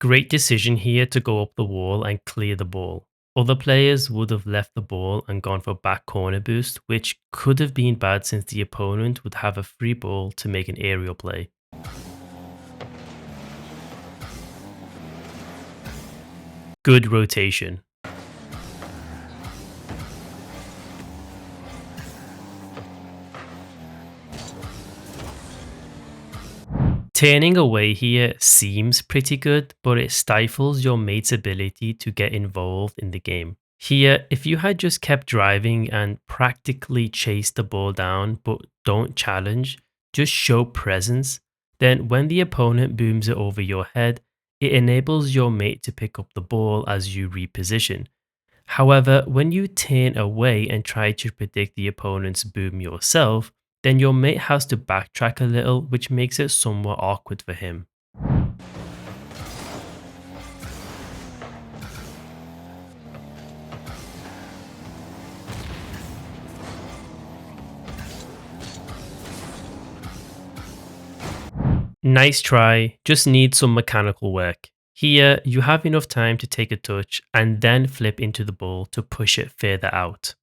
Great decision here to go up the wall and clear the ball. Other players would have left the ball and gone for back corner boost, which could have been bad since the opponent would have a free ball to make an aerial play. Good rotation. Turning away here seems pretty good, but it stifles your mate's ability to get involved in the game. Here, if you had just kept driving and practically chased the ball down but don't challenge, just show presence, then when the opponent booms it over your head, it enables your mate to pick up the ball as you reposition. However, when you turn away and try to predict the opponent's boom yourself, then your mate has to backtrack a little, which makes it somewhat awkward for him. Nice try, just need some mechanical work. Here, you have enough time to take a touch and then flip into the ball to push it further out.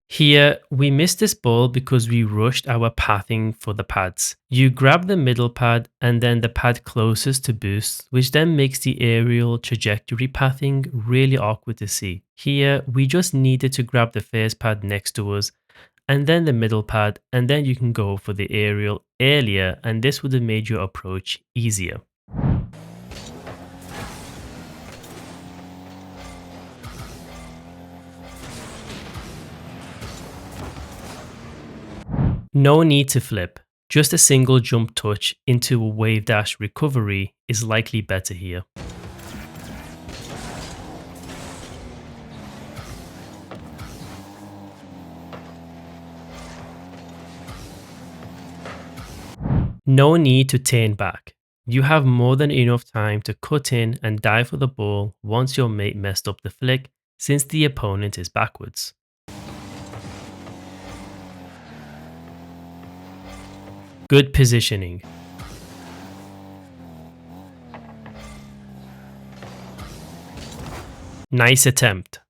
Here, we missed this ball because we rushed our pathing for the pads. You grab the middle pad and then the pad closest to boost, which then makes the aerial trajectory pathing really awkward to see. Here, we just needed to grab the first pad next to us and then the middle pad, and then you can go for the aerial earlier, and this would have made your approach easier. No need to flip. Just a single jump touch into a wave dash recovery is likely better here. No need to turn back. You have more than enough time to cut in and dive for the ball once your mate messed up the flick, since the opponent is backwards. Good positioning. Nice attempt.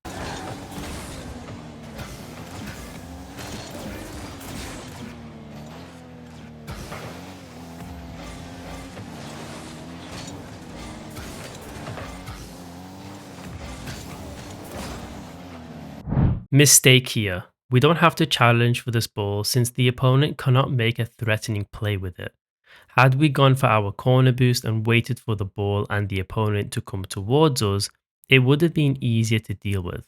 Mistake here. We don't have to challenge for this ball since the opponent cannot make a threatening play with it. Had we gone for our corner boost and waited for the ball and the opponent to come towards us, it would have been easier to deal with.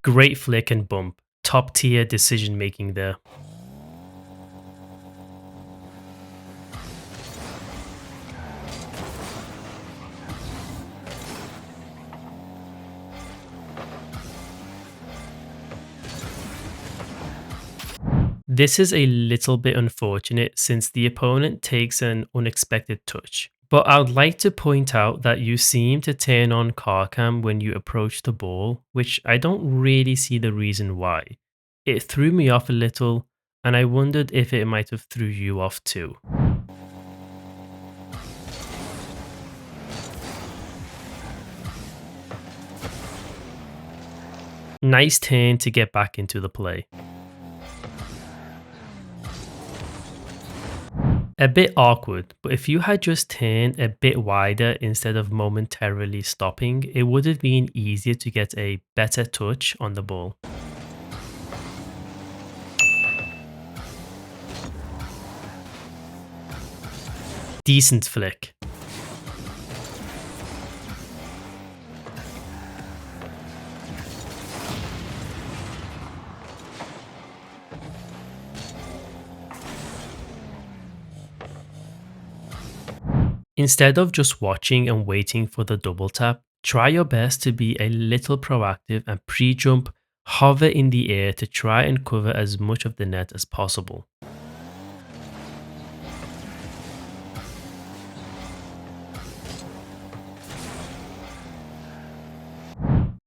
Great flick and bump. Top tier decision making there. This is a little bit unfortunate since the opponent takes an unexpected touch. But I would like to point out that you seem to turn on car cam when you approach the ball, which I don't really see the reason why. It threw me off a little, and I wondered if it might have threw you off too. Nice turn to get back into the play. A bit awkward, but if you had just turned a bit wider instead of momentarily stopping, it would have been easier to get a better touch on the ball. Decent flick. Instead of just watching and waiting for the double tap, try your best to be a little proactive and pre-jump, hover in the air to try and cover as much of the net as possible.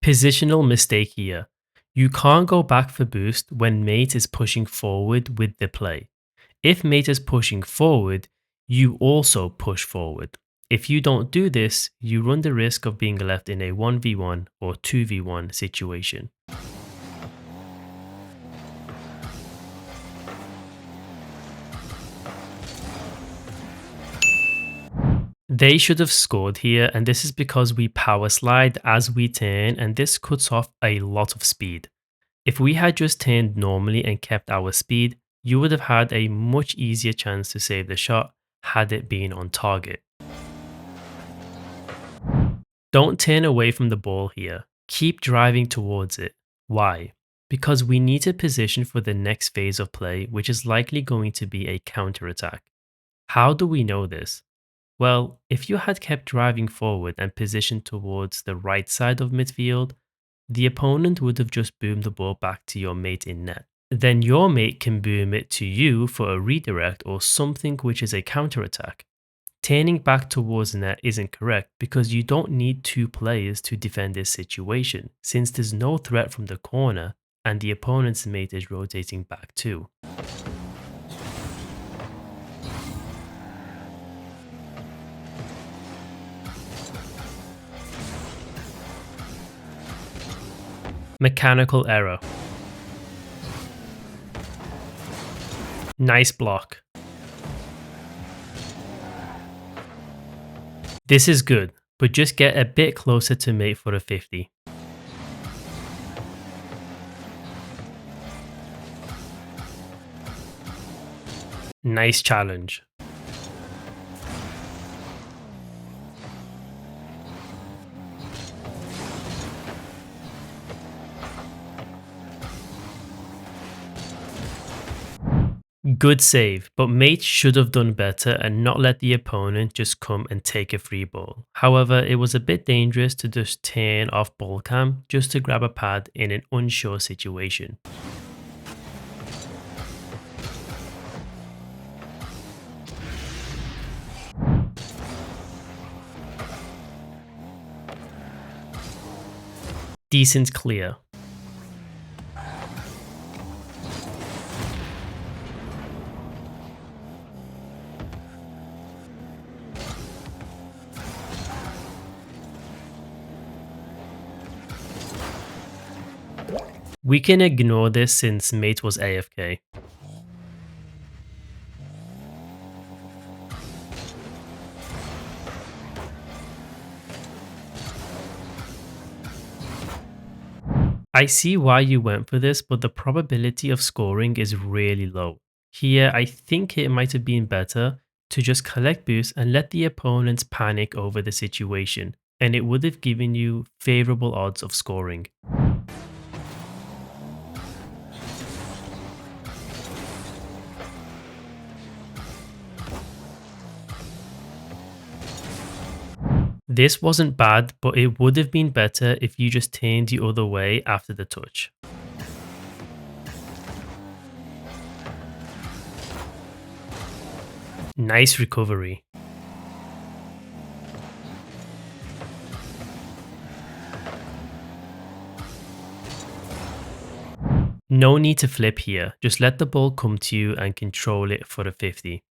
Positional mistake here. You can't go back for boost when mate is pushing forward with the play. If mate is pushing forward, you also push forward. If you don't do this, you run the risk of being left in a 1v1 or 2v1 situation. They should have scored here, and this is because we power slide as we turn, and this cuts off a lot of speed. If we had just turned normally and kept our speed, you would have had a much easier chance to save the shot had it been on target. Don't turn away from the ball here. Keep driving towards it. Why? Because we need to position for the next phase of play, which is likely going to be a counter-attack. How do we know this? Well, if you had kept driving forward and positioned towards the right side of midfield, the opponent would have just boomed the ball back to your mate in net. Then your mate can boom it to you for a redirect or something which is a counter-attack. Turning back towards net isn't correct because you don't need two players to defend this situation, since there's no threat from the corner and the opponent's mate is rotating back too. Mechanical error. Nice block. This is good, but just get a bit closer to mate for a 50. Nice challenge. Good save, but mate should have done better and not let the opponent just come and take a free ball. However, it was a bit dangerous to just turn off ball cam just to grab a pad in an unsure situation. Decent clear. We can ignore this since mate was AFK. I see why you went for this, but the probability of scoring is really low. Here, I think it might have been better to just collect boosts and let the opponents panic over the situation, and it would have given you favorable odds of scoring. This wasn't bad, but it would have been better if you just turned the other way after the touch. Nice recovery. No need to flip here, just let the ball come to you and control it for a 50.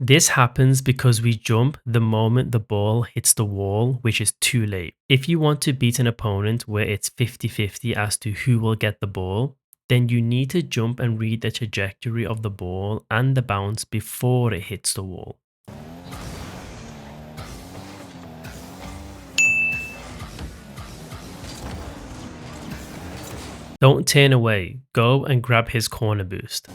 This happens because we jump the moment the ball hits the wall, which is too late. If you want to beat an opponent where it's 50-50 as to who will get the ball, then you need to jump and read the trajectory of the ball and the bounce before it hits the wall. Don't turn away, go and grab his corner boost.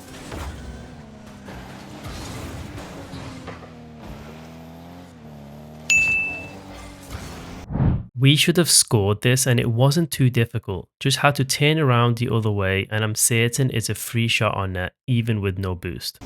We should have scored this and it wasn't too difficult, just had to turn around the other way and I'm certain it's a free shot on net even with no boost.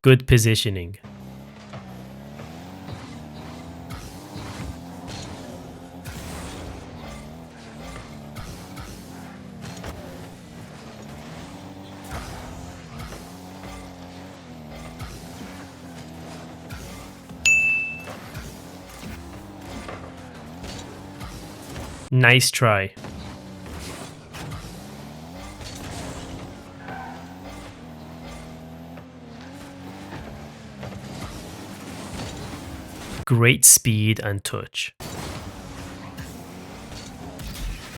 Good positioning. Nice try. Great speed and touch.